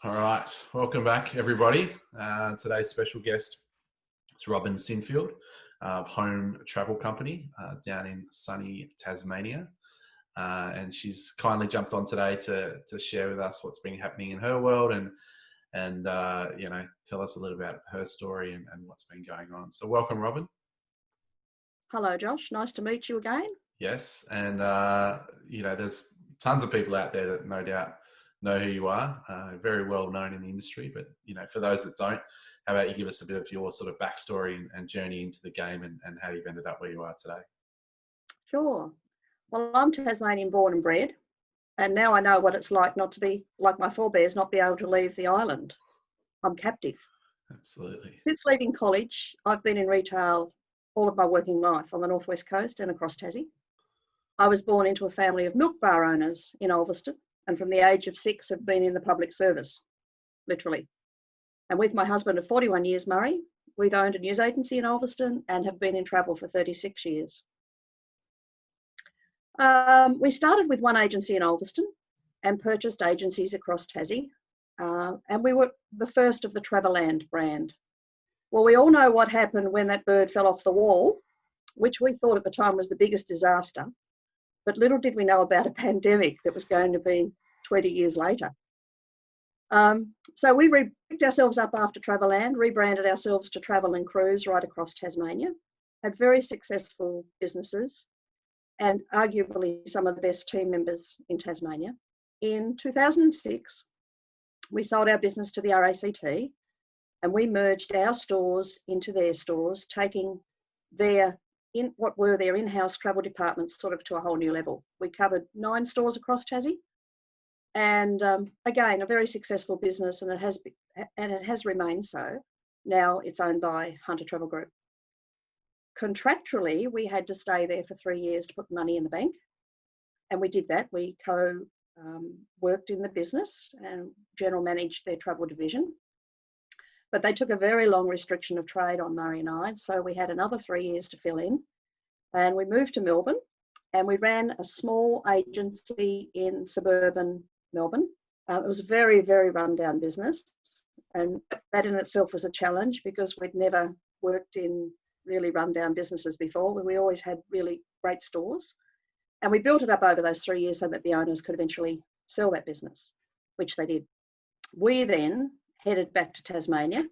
All right, welcome back, everybody. Today's special guest is Robyn Sinfield, home travel company down in sunny Tasmania, and she's kindly jumped on today to share with us what's been happening in her world and tell us a little about her story and what's been going on. So, welcome, Robyn. Hello, Josh. Nice to meet you again. Yes, and there's tons of people out there that no doubt know who you are, very well known in the industry. But for those that don't, how about you give us a bit of your sort of backstory and journey into the game and how you've ended up where you are today? Sure. Well, I'm Tasmanian born and bred, and now I know what it's like not to be like my forebears, not be able to leave the island. I'm captive. Absolutely. Since leaving college, I've been in retail all of my working life on the northwest coast and across Tassie. I was born into a family of milk bar owners in Ulverston, and from the age of 6 have been in the public service, literally. And with my husband of 41 years, Murray, we've owned a news agency in Ulverston and have been in travel for 36 years. We started with one agency in Ulverston and purchased agencies across Tassie, and we were the first of the Travelland brand. Well, we all know what happened when that bird fell off the wall, which we thought at the time was the biggest disaster. But little did we know about a pandemic that was going to be 20 years later. So we picked ourselves up after Travelland, rebranded ourselves to Travel and Cruise right across Tasmania, had very successful businesses and arguably some of the best team members in Tasmania. In 2006, we sold our business to the RACT and we merged our stores into their stores, taking what were their in-house travel departments sort of to a whole new level. We covered 9 stores across Tassie, and again, a very successful business, and it has remained so. Now it's owned by Hunter Travel Group. Contractually, we had to stay there for 3 years to put the money in the bank, and we did that. We worked in the business and general managed their travel division. But they took a very long restriction of trade on Murray and I, so we had another 3 years to fill in. And we moved to Melbourne, and we ran a small agency in suburban Melbourne. It was a very, very rundown business, and that in itself was a challenge because we'd never worked in really rundown businesses before. We always had really great stores, and we built it up over those 3 years so that the owners could eventually sell that business, which they did. We then headed back to Tasmania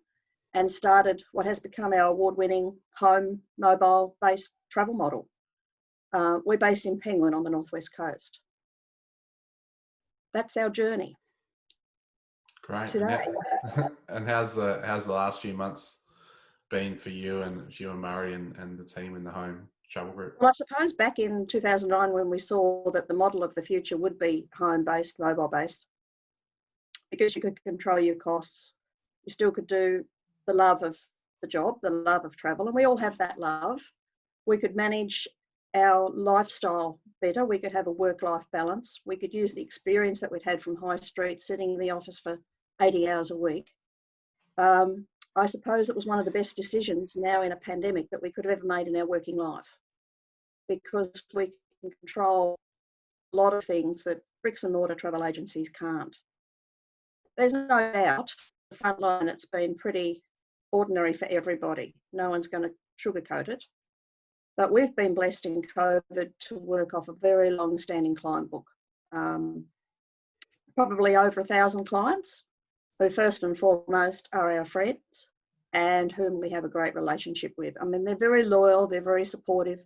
and started what has become our award-winning home mobile-based travel model. We're based in Penguin on the northwest coast. That's our journey. Great. Today. And how's the last few months been for you and Murray and the team in the home travel group? Well, I suppose back in 2009 when we saw that the model of the future would be home-based, mobile-based, because you could control your costs, you still could do the love of the job, the love of travel, and we all have that love. We could manage our lifestyle better. We could have a work-life balance. We could use the experience that we'd had from high street, sitting in the office for 80 hours a week. I suppose it was one of the best decisions now in a pandemic that we could have ever made in our working life, because we can control a lot of things that bricks and mortar travel agencies can't. There's no doubt the front line, it's been pretty ordinary for everybody. No one's going to sugarcoat it. But we've been blessed in COVID to work off a very long-standing client book. Probably over 1,000 clients who first and foremost are our friends and whom we have a great relationship with. I mean, they're very loyal, they're very supportive.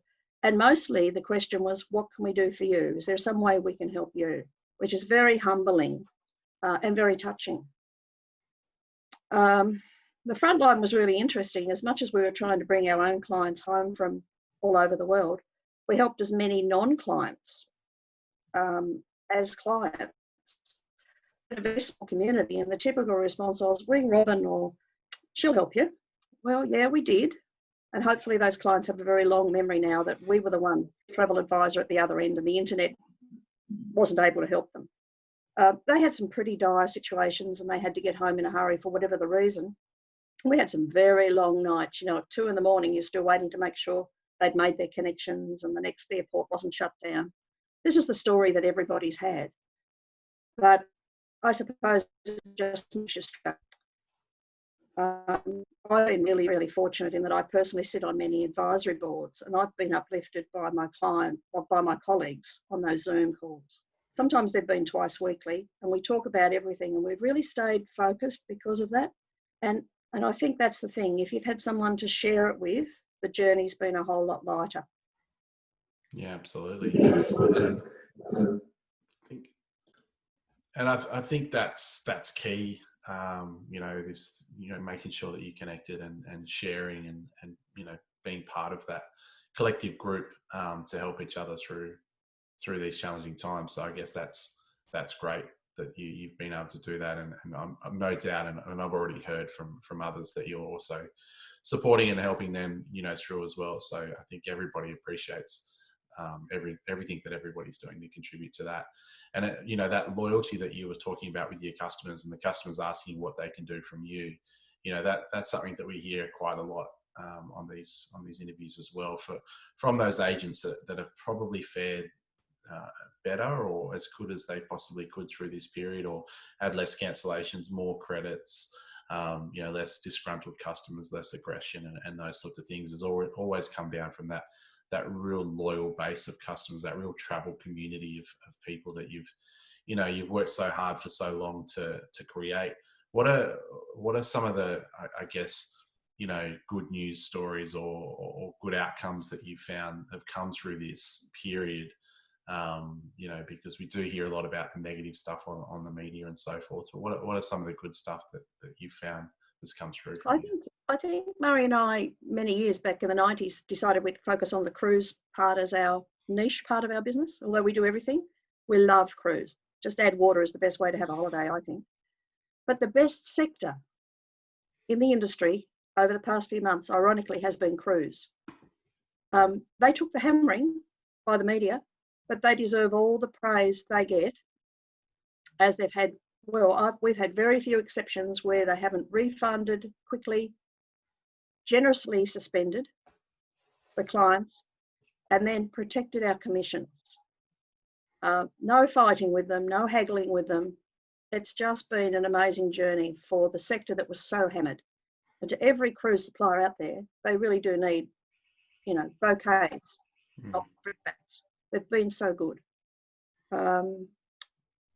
And mostly the question was, what can we do for you? Is there some way we can help you? Which is very humbling and very touching. The front line was really interesting. As much as we were trying to bring our own clients home from all over the world, we helped as many non-clients as clients. In a very small community, and the typical response was, ring Robyn or she'll help you. Well, yeah, we did. And hopefully those clients have a very long memory now that we were the one travel advisor at the other end and the internet wasn't able to help them. They had some pretty dire situations and they had to get home in a hurry for whatever the reason. We had some very long nights, at 2 a.m, you're still waiting to make sure they'd made their connections and the next airport wasn't shut down. This is the story that everybody's had. But I suppose it just makes you struggle. I've been really, really fortunate in that I personally sit on many advisory boards, and I've been uplifted by my client, or by my colleagues on those Zoom calls. Sometimes they've been twice weekly, and we talk about everything, and we've really stayed focused because of that. And I think that's the thing. If you've had someone to share it with, the journey's been a whole lot lighter. Yeah, absolutely. I think that's key. Making sure that you're connected and sharing and being part of that collective group to help each other through these challenging times. So I guess that's great that you've been able to do that, and I'm no doubt, and I've already heard from others that you're also supporting and helping them through as well. So I think everybody appreciates everything that everybody's doing to contribute to that. And that loyalty that you were talking about with your customers, and the customers asking what they can do from you, that's something that we hear quite a lot on these interviews as well, from those agents that have probably fared better or as good as they possibly could through this period, or had less cancellations, more credits, less disgruntled customers, less aggression, and those sorts of things has always come down from that real loyal base of customers, that real travel community of people that you've worked so hard for so long to create. What are some of the, I guess, good news stories or good outcomes that you found have come through this period? Because we do hear a lot about the negative stuff on the media and so forth. But what are some of the good stuff that you found has come through? I think Murray and I, many years back in the 90s, decided we'd focus on the cruise part as our niche part of our business. Although we do everything, we love cruise. Just add water is the best way to have a holiday, I think. But the best sector in the industry over the past few months, ironically, has been cruise. They took the hammering by the media, but they deserve all the praise they get, as they've had. We've had very few exceptions where they haven't refunded quickly, generously suspended the clients, and then protected our commissions. No fighting with them, no haggling with them. It's just been an amazing journey for the sector that was so hammered. And to every cruise supplier out there, they really do need, bouquets, not brickbats. They've been so good.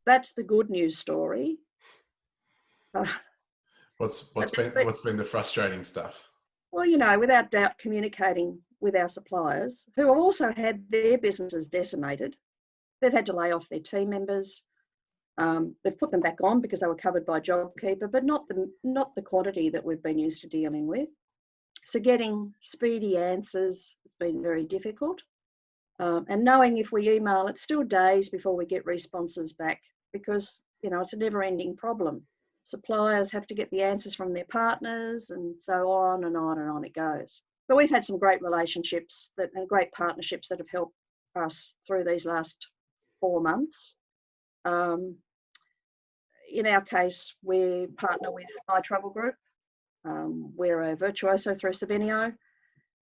That's the good news story. What's been the frustrating stuff? Well, without doubt, communicating with our suppliers, who have also had their businesses decimated. They've had to lay off their team members. They've put them back on because they were covered by JobKeeper, but not the quantity that we've been used to dealing with. So getting speedy answers has been very difficult. And knowing if we email, it's still days before we get responses back, because it's a never-ending problem. Suppliers have to get the answers from their partners, and so on and on and on it goes. But we've had some great relationships and great partnerships that have helped us through these last 4 months. In our case, we partner with My Travel Group. We're a virtuoso through Savenio,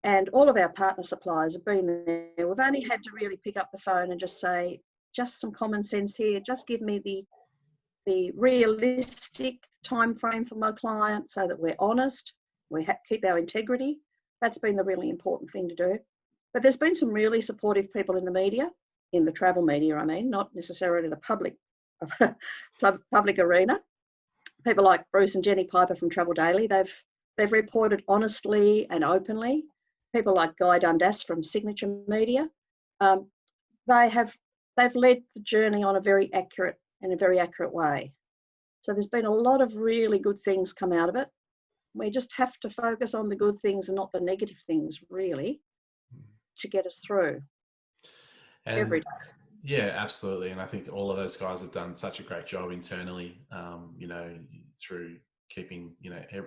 and all of our partner suppliers have been there. We've only had to really pick up the phone and just say, just some common sense here. Just give me the realistic time frame for my client so that we're honest, we keep our integrity. That's been the really important thing to do. But there's been some really supportive people in the media, in the travel media, not necessarily the public arena. People like Bruce and Jenny Piper from Travel Daily, they've reported honestly and openly. People like Guy Dundas from Signature Media, they've led the journey on a very accurate way. So there's been a lot of really good things come out of it. We just have to focus on the good things and not the negative things, really, to get us through every day. Yeah, absolutely. And I think all of those guys have done such a great job internally, through keeping,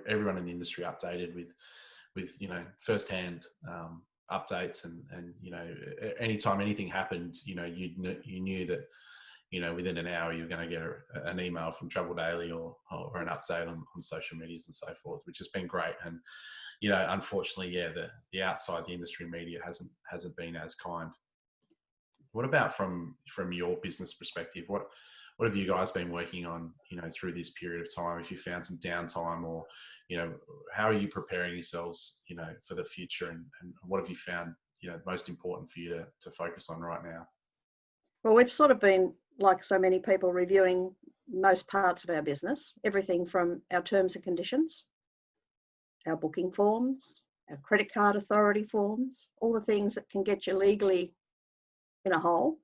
everyone in the industry updated with firsthand updates and anytime anything happened, you knew that, within an hour you're going to get an email from Travel Daily or an update on social medias and so forth, which has been great. And, unfortunately, the outside the industry media hasn't been as kind. What about from your business perspective? What what have you guys been working on, through this period of time? If you found some downtime, or, how are you preparing yourselves, for the future, and what have you found, most important for you to focus on right now? Well, we've sort of been, like so many people, reviewing most parts of our business, everything from our terms and conditions, our booking forms, our credit card authority forms, all the things that can get you legally in a hole.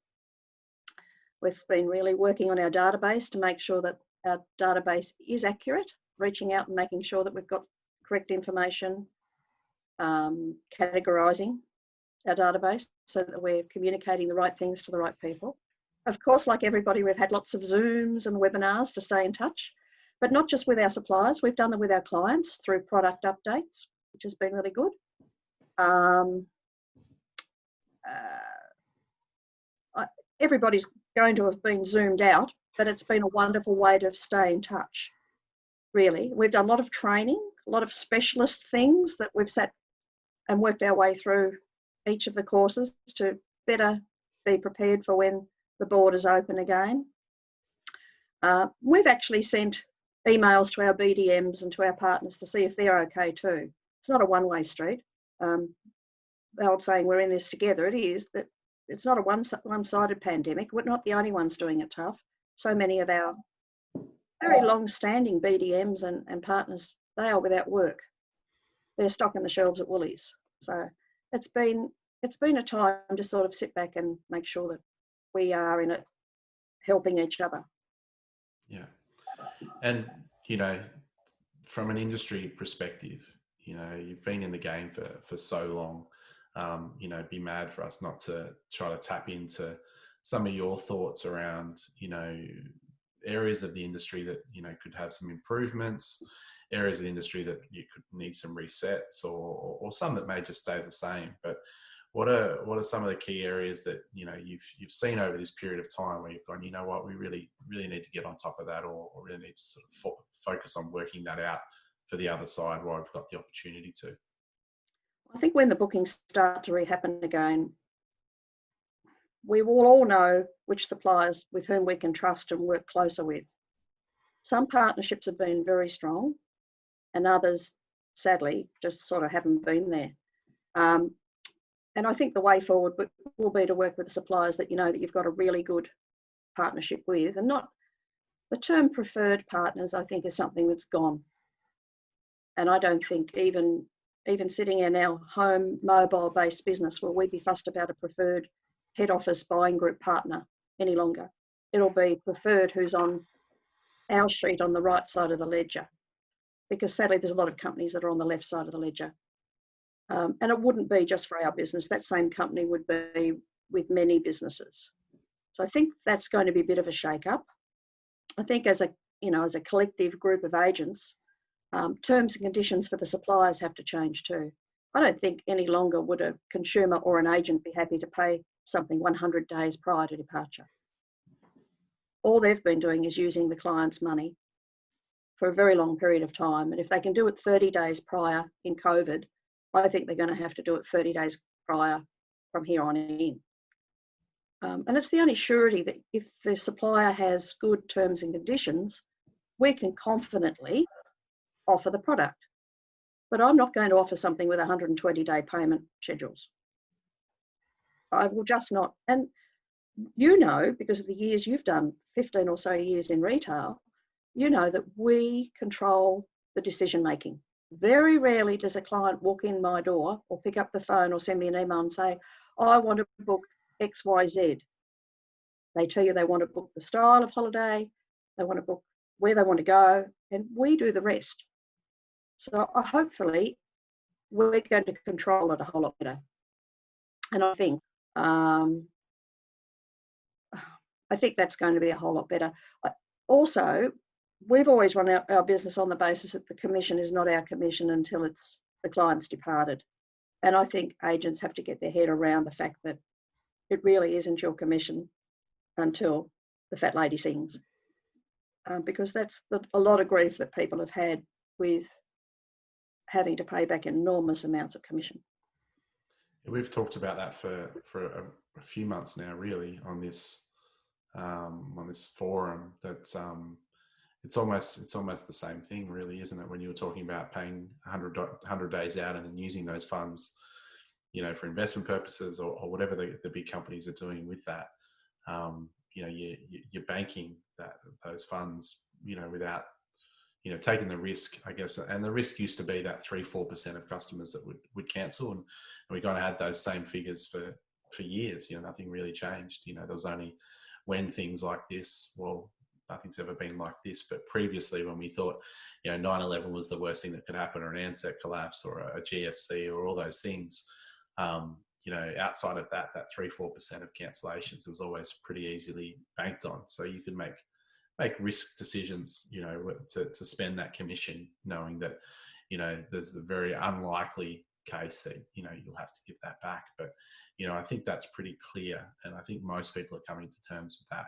We've been really working on our database to make sure that our database is accurate, reaching out and making sure that we've got correct information, categorising our database so that we're communicating the right things to the right people. Of course, like everybody, we've had lots of Zooms and webinars to stay in touch, but not just with our suppliers. We've done them with our clients through product updates, which has been really good. Everybody's going to have been Zoomed out, but it's been a wonderful way to stay in touch, really. We've done a lot of training, a lot of specialist things that we've sat and worked our way through each of the courses to better be prepared for when the borders open again. We've actually sent emails to our BDMs and to our partners to see if they're okay too. It's not a one-way street. The old saying, we're in this together, it is that it's not a one-sided pandemic. We're not the only ones doing it tough. So many of our very long-standing BDMs and partners, they are without work. They're stocking the shelves at Woolies. So it's been a time to sort of sit back and make sure that we are in it helping each other. Yeah. And, from an industry perspective, you've been in the game for so long. It'd be mad for us not to try to tap into some of your thoughts around, areas of the industry that, could have some improvements, areas of the industry that you could need some resets, or some that may just stay the same. But what are some of the key areas that, you've seen over this period of time where you've gone, you know what, we really, really need to get on top of that, or really need to sort of focus on working that out for the other side while we've got the opportunity to? I think when the bookings start to rehappen again, we will all know which suppliers with whom we can trust and work closer with. Some partnerships have been very strong, and others, sadly, just sort of haven't been there. And I think the way forward will be to work with the suppliers that that you've got a really good partnership with, and not the term preferred partners. I think is something that's gone, and I don't think even sitting in our home mobile-based business will we be fussed about a preferred head office buying group partner any longer. It'll be preferred who's on our sheet on the right side of the ledger, because sadly there's a lot of companies that are on the left side of the ledger. And it wouldn't be just for our business. That same company would be with many businesses. So I think that's going to be a bit of a shake-up. I think as a collective group of agents, terms and conditions for the suppliers have to change too. I don't think any longer would a consumer or an agent be happy to pay something 100 days prior to departure. All they've been doing is using the client's money for a very long period of time. And if they can do it 30 days prior in COVID, I think they're going to have to do it 30 days prior from here on in. And it's the only surety that if the supplier has good terms and conditions, we can confidently offer the product. But I'm not going to offer something with 120-day payment schedules. I will just not. And because of the years you've done, 15 or so years in retail, that we control the decision making. Very rarely does a client walk in my door or pick up the phone or send me an email and say, I want to book XYZ. They tell you they want to book the style of holiday, they want to book where they want to go, and we do the rest. So hopefully we're going to control it a whole lot better. And I think that's going to be a whole lot better. Also, we've always run our business on the basis that the commission is not our commission until it's the client's departed. And I think agents have to get their head around the fact that it really isn't your commission until the fat lady sings. Because that's a lot of grief that people have had with having to pay back enormous amounts of commission. We've talked about that for a few months now, really, on this on this forum that it's almost the same thing, really, isn't it? When you were talking about paying 100 days out and then using those funds, you know, for investment purposes or whatever the big companies are doing with that. You know, you're banking those funds, you know, without, you know, taking the risk, I guess. And the risk used to be that 3-4% of customers that would cancel, and we kind of had those same figures for years. You know, nothing really changed. You know, there was only when things like this, well, nothing's ever been like this, but previously when we thought, you know, 9/11 was the worst thing that could happen, or an Ansett collapse, or a GFC, or all those things, you know, outside of that 3-4% of cancellations, it was always pretty easily banked on. So you could make risk decisions, you know, to spend that commission, knowing that, you know, there's the very unlikely case that, you know, you'll have to give that back. But, you know, I think that's pretty clear, and I think most people are coming to terms with that,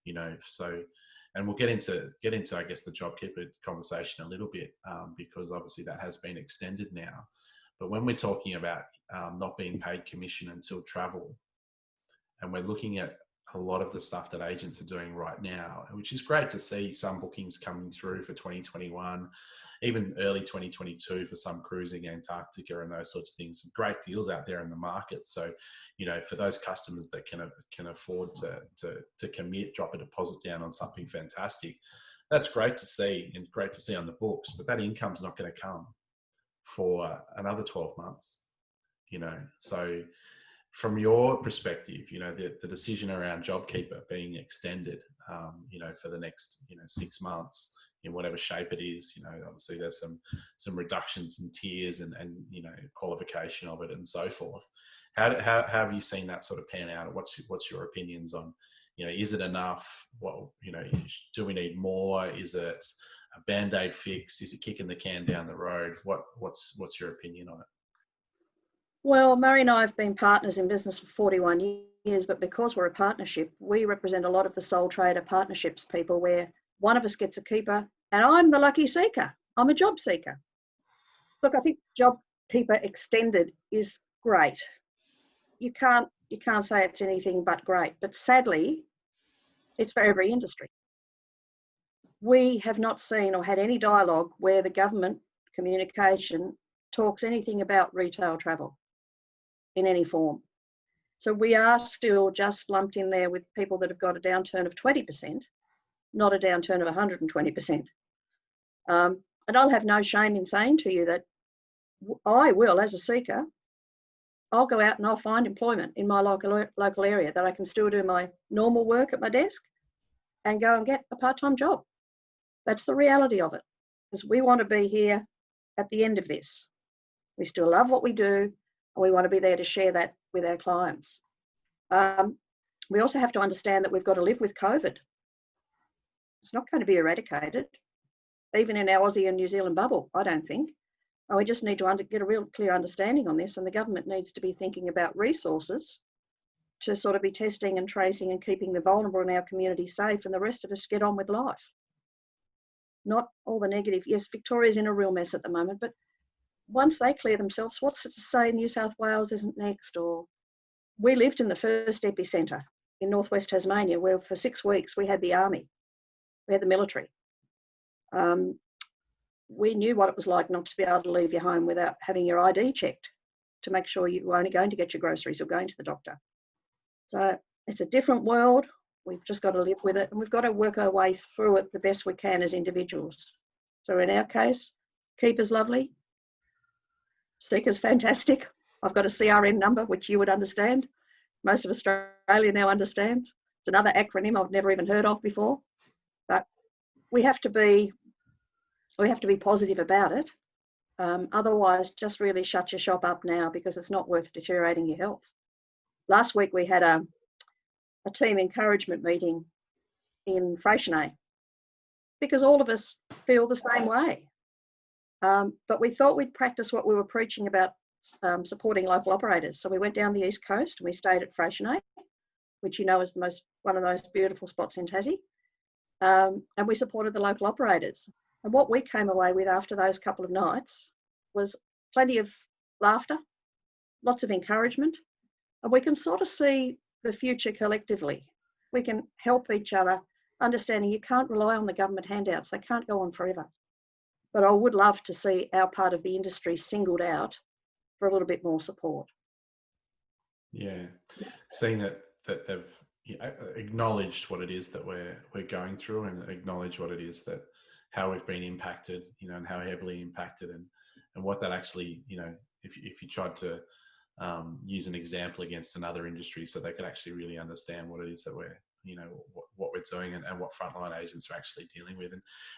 you know. So, and we'll get into I guess the JobKeeper conversation a little bit, because obviously that has been extended now. But when we're talking about not being paid commission until travel, and we're looking at a lot of the stuff that agents are doing right now, which is great to see some bookings coming through for 2021, even early 2022 for some cruising, Antarctica and those sorts of things. Some great deals out there in the market. So, you know, for those customers that can afford to commit, drop a deposit down on something fantastic, that's great to see, and great to see on the books. But that income's not going to come for another 12 months, you know. So from your perspective, you know, the decision around JobKeeper being extended, you know, for the next, you know, 6 months in whatever shape it is, you know, obviously there's some reductions in tiers and, you know, qualification of it and so forth. How have you seen that sort of pan out? What's your opinions on, you know, is it enough? Well, you know, do we need more? Is it a Band-Aid fix? Is it kicking the can down the road? What's your opinion on it? Well, Murray and I have been partners in business for 41 years, but because we're a partnership, we represent a lot of the sole trader partnerships people where one of us gets a keeper and I'm the lucky seeker. I'm a job seeker. Look, I think JobKeeper extended is great. You can't say it's anything but great, but sadly, it's for every industry. We have not seen or had any dialogue where the government communication talks anything about retail travel in any form. So we are still just lumped in there with people that have got a downturn of 20%, not a downturn of 120%. And I'll have no shame in saying to you that I will, as a seeker, I'll go out and I'll find employment in my local area that I can still do my normal work at my desk and go and get a part-time job. That's the reality of it, because we want to be here at the end of this. We still love what we do, and we want to be there to share that with our clients. We also have to understand that we've got to live with COVID. It's not going to be eradicated, even in our Aussie and New Zealand bubble, I don't think. And we just need to get a real clear understanding on this, and the government needs to be thinking about resources to sort of be testing and tracing and keeping the vulnerable in our community safe, and the rest of us get on with life. Not all the negative. Yes, Victoria's in a real mess at the moment, but once they clear themselves, what's it to say New South Wales isn't next? Or we lived in the first epicentre in northwest Tasmania, where for 6 weeks we had the army, we had the military. We knew what it was like not to be able to leave your home without having your ID checked to make sure you were only going to get your groceries or going to the doctor. So it's a different world. We've just got to live with it, and we've got to work our way through it the best we can as individuals. So in our case, Keeper's lovely. Seeker's fantastic. I've got a CRM number, which you would understand. Most of Australia now understands. It's another acronym I've never even heard of before. But we have to be positive about it. Otherwise, just really shut your shop up now, because it's not worth deteriorating your health. Last week we had a team encouragement meeting in Freycinet, because all of us feel the same way. But we thought we'd practice what we were preaching about, supporting local operators. So we went down the east coast and we stayed at Freycinet, which you know is one of the most beautiful spots in Tassie. And we supported the local operators. And what we came away with after those couple of nights was plenty of laughter, lots of encouragement, and we can sort of see the future collectively. We can help each other, understanding you can't rely on the government handouts. They can't go on forever. But I would love to see our part of the industry singled out for a little bit more support. Yeah, seeing that they've acknowledged what it is that we're going through, and acknowledge what it is that how we've been impacted, and how heavily impacted, and what that actually, if you tried to use an example against another industry, so they could actually really understand what it is that we're, what we're doing, and what frontline agents are actually dealing with,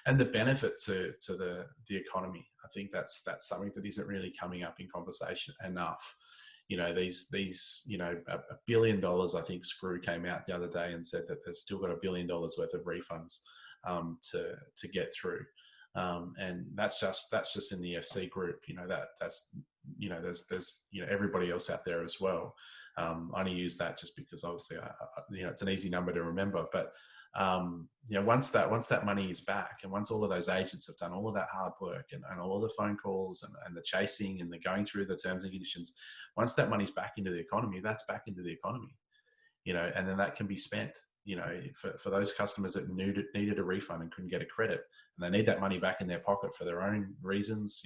and the benefit to the economy. I think that's something that isn't really coming up in conversation enough. These $1 billion, I think Screw came out the other day and said that they've still got $1 billion worth of refunds to get through. And that's just in the FC group. That's there's everybody else out there as well. I only use that just because obviously it's an easy number to remember. But once that money is back, and once all of those agents have done all of that hard work, and all of the phone calls and the chasing and the going through the terms and conditions, once that money's back into the economy, that's back into the economy. And then that can be spent. For those customers that needed a refund and couldn't get a credit, and they need that money back in their pocket for their own reasons,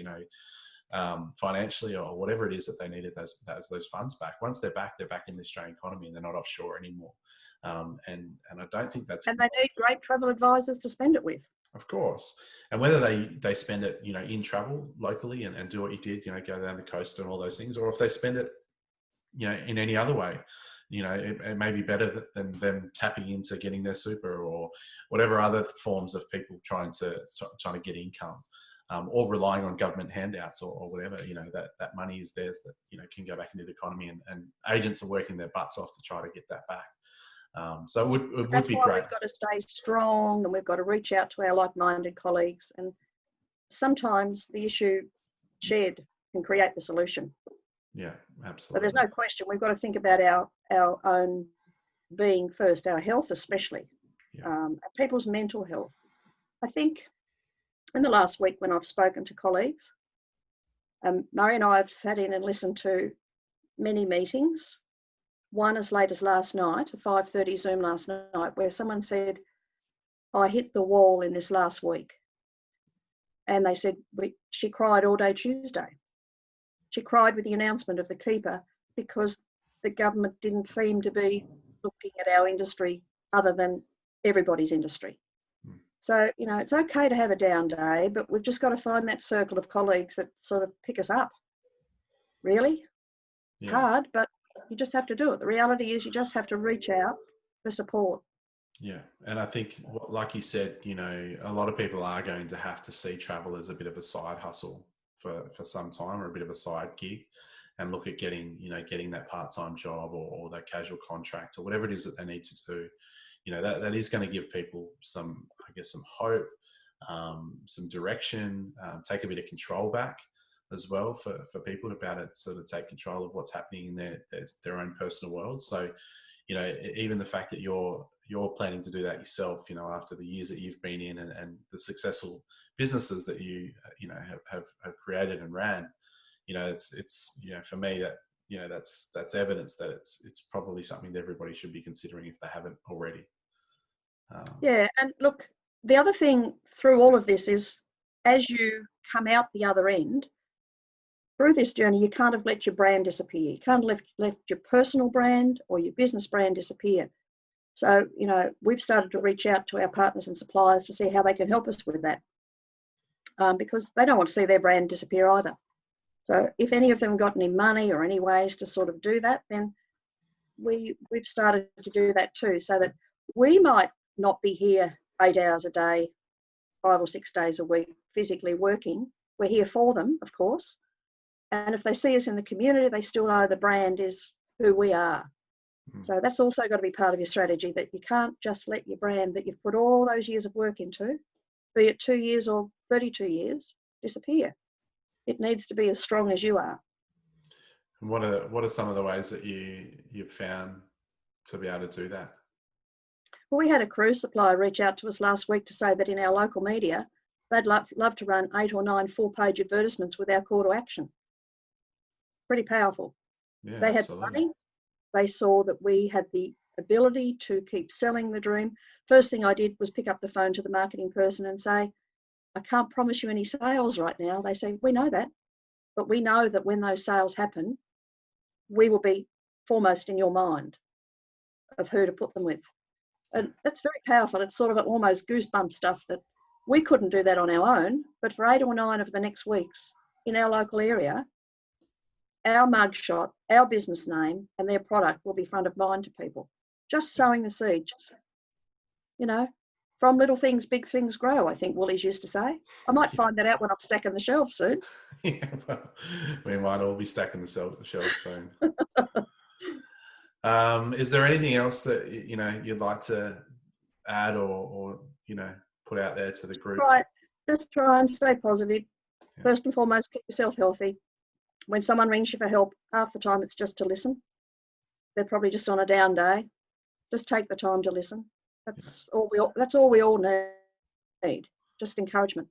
financially or whatever it is that they needed those funds back. Once they're back in the Australian economy, and they're not offshore anymore. And I don't think that's. And they need great travel advisors to spend it with. Of course. And whether they spend it, in travel locally and do what you did, go down the coast and all those things, or if they spend it, in any other way, it may be better than them tapping into getting their super or whatever other forms of people trying to get income, or relying on government handouts or whatever. That money is theirs that can go back into the economy, and agents are working their butts off to try to get that back. So it would be great. That's why we've got to stay strong, and we've got to reach out to our like-minded colleagues. And sometimes the issue shared can create the solution. Yeah, absolutely. But there's no question we've got to think about our own being first, our health especially, people's mental health. I think in the last week when I've spoken to colleagues, Murray and I have sat in and listened to many meetings. One as late as last night, a 5:30 Zoom last night, where someone said, I hit the wall in this last week. And they said she cried all day Tuesday. She cried with the announcement of the keeper because the government didn't seem to be looking at our industry other than everybody's industry. So, it's okay to have a down day, but we've just got to find that circle of colleagues that sort of pick us up. Really? It's hard, but you just have to do it. The reality is you just have to reach out for support. Yeah. And I think, like you said, a lot of people are going to have to see travel as a bit of a side hustle for some time, or a bit of a side gig, and look at getting that part-time job or that casual contract or whatever it is that they need to do. That is going to give people some hope, some direction, take a bit of control back as well for people to be able to sort of take control of what's happening in their own personal world. So, even the fact that you're planning to do that yourself, after the years that you've been in and the successful businesses that you have created and ran, it's for me that that's evidence that it's probably something that everybody should be considering if they haven't already. Yeah, and look, the other thing through all of this is, as you come out the other end through this journey, you can't have let your brand disappear. You can't let your personal brand or your business brand disappear. So, we've started to reach out to our partners and suppliers to see how they can help us with that, because they don't want to see their brand disappear either. So if any of them got any money or any ways to sort of do that, then we've started to do that too, so that we might not be here 8 hours a day, 5 or 6 days a week, physically working. We're here for them, of course. And if they see us in the community, they still know the brand is who we are. So that's also got to be part of your strategy, that you can't just let your brand that you've put all those years of work into, be it 2 years or 32 years, disappear. It needs to be as strong as you are. And what are some of the ways that you've found to be able to do that? Well, we had a cruise supplier reach out to us last week to say that in our local media, they'd love to run 8 or 9 full-page advertisements with our call to action. Pretty powerful. Yeah, they absolutely. had money. They saw that we had the ability to keep selling the dream. First thing I did was pick up the phone to the marketing person and say, I can't promise you any sales right now. They say, we know that, but we know that when those sales happen, we will be foremost in your mind of who to put them with. And that's very powerful. It's sort of almost goosebump stuff that we couldn't do that on our own, but for 8 or 9 of the next weeks in our local area, our mugshot, our business name and their product will be front of mind to people. Just sowing the seed, just, you know, from little things, big things grow, I think Woolies used to say. I might find that out when I'm stacking the shelves soon. Yeah, well, we might all be stacking the shelves soon. Is there anything else that, you know, you'd like to add or you know, put out there to the group? Right. Just try and stay positive. Yeah. First and foremost, keep yourself healthy. When someone rings you for help, half the time it's just to listen. They're probably just on a down day. Just take the time to listen. That's all we all need. Just encouragement.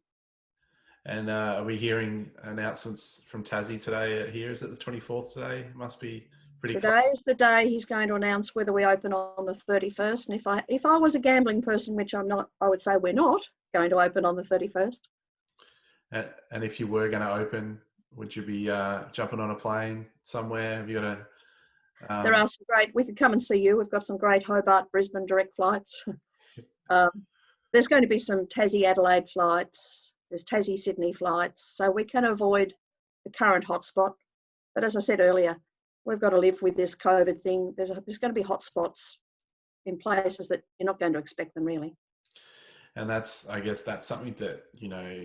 And are we hearing announcements from Tassie today here? Is it the 24th today? Must be pretty Today close. is the day he's going to announce whether we open on the 31st. And if I was a gambling person, which I'm not, I would say we're not going to open on the 31st. And if you were going to open, would you be jumping on a plane somewhere? Have you got a... There are some great, we could come and see you. We've got some great Hobart, Brisbane direct flights. There's going to be some Tassie Adelaide flights. There's Tassie Sydney flights. So we can avoid the current hotspot. But as I said earlier, we've got to live with this COVID thing. There's going to be hotspots in places that you're not going to expect them really. And I guess that's something that, you know,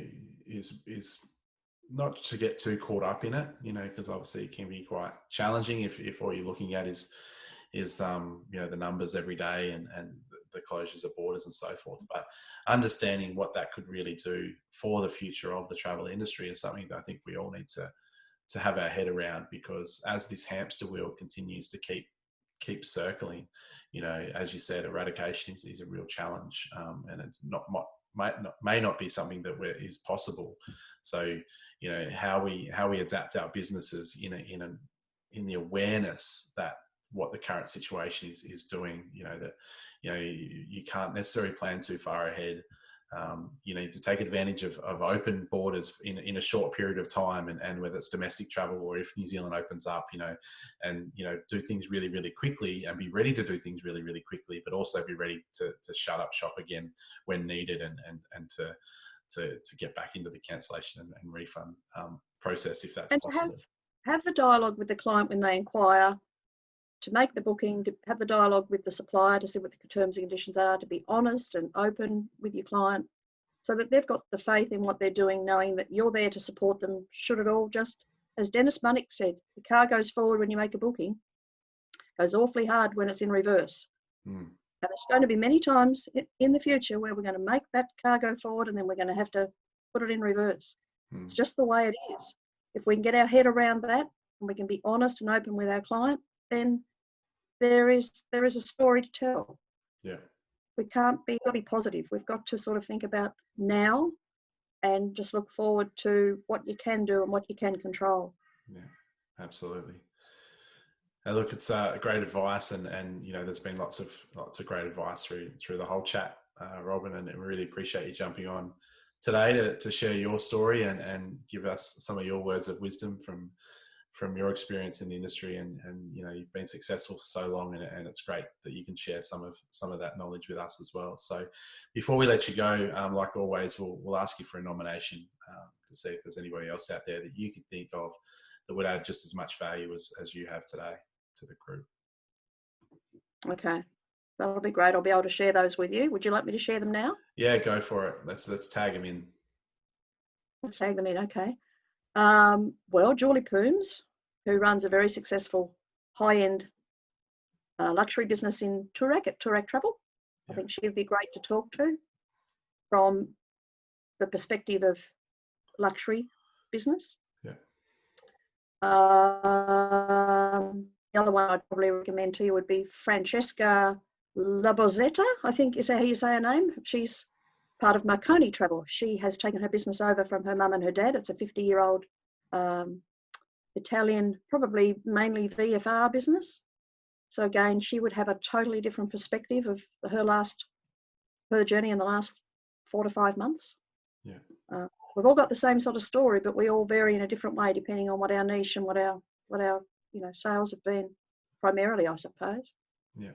is not to get too caught up in it, you know, because obviously it can be quite challenging if all you're looking at is you know, the numbers every day and the closures of borders and so forth. But understanding what that could really do for the future of the travel industry is something that I think we all need to have our head around, because as this hamster wheel continues to keep circling, you know, as you said, eradication is a real challenge, and it may not be something that is possible. So, you know, how we adapt our businesses in the awareness that what the current situation is doing, you know, that, you know, you can't necessarily plan too far ahead. You need to take advantage of open borders in a short period of time, and whether it's domestic travel or if New Zealand opens up, you know, and, you know, do things really, really quickly and be ready to do things really, really quickly, but also be ready to shut up shop again when needed and to get back into the cancellation and refund process if that's possible. To have the dialogue with the client when they inquire, to make the booking, to have the dialogue with the supplier to see what the terms and conditions are, to be honest and open with your client so that they've got the faith in what they're doing, knowing that you're there to support them should it all, just as Dennis Munnick said, the car goes forward when you make a booking, goes awfully hard when it's in reverse. And there's going to be many times in the future where we're going to make that car go forward and then we're going to have to put it in reverse. It's just the way it is. If we can get our head around that and we can be honest and open with our client, then there is a story to tell. Yeah. We can't be positive. We've got to sort of think about now and just look forward to what you can do and what you can control. Yeah, absolutely. Look, it's great advice, and you know, there's been lots of great advice through the whole chat, Robyn, and we really appreciate you jumping on today to share your story and give us some of your words of wisdom from your experience in the industry, and you know, you've been successful for so long, and it's great that you can share some of that knowledge with us as well. So before we let you go, like always, we'll ask you for a nomination to see if there's anybody else out there that you can think of that would add just as much value as you have today to the group. Okay, that'll be great. I'll be able to share those with you. Would you like me to share them now? Yeah, go for it. Let's tag them in. Let's tag them in. Okay. Well, Julie Coombs, who runs a very successful high-end luxury business in Toorak at Toorak Travel. I think she'd be great to talk to from the perspective of luxury business. Yeah. The other one I'd probably recommend to you would be Francesca Labozetta, I think is how you say her name. She's part of Marconi Travel. She has taken her business over from her mum and her dad. It's a 50-year-old Italian, probably mainly VFR business. So again, she would have a totally different perspective of her journey in the last 4 to 5 months. Yeah. We've all got the same sort of story, but we all vary in a different way depending on what our niche and what our sales have been primarily, I suppose. Yeah.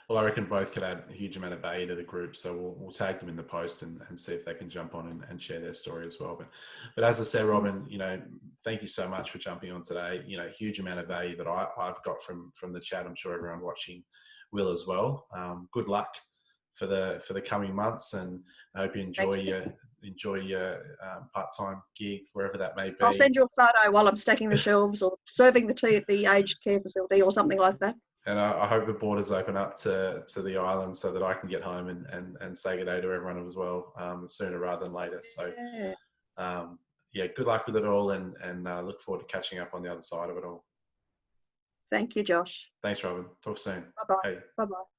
Well, I reckon both could add a huge amount of value to the group. So we'll tag them in the post and see if they can jump on and share their story as well. But as I said, Robyn, thank you so much for jumping on today. Huge amount of value that I've got from the chat. I'm sure everyone watching will as well. Good luck for the coming months, and I hope you enjoy your part-time gig, wherever that may be. I'll send you a photo while I'm stacking the shelves or serving the tea at the aged care facility or something like that. And I hope the borders open up to the island so that I can get home and say good day to everyone as well, sooner rather than later. So, good luck with it all, and look forward to catching up on the other side of it all. Thank you, Josh. Thanks, Robyn. Talk soon. Bye-bye. Hey. Bye-bye.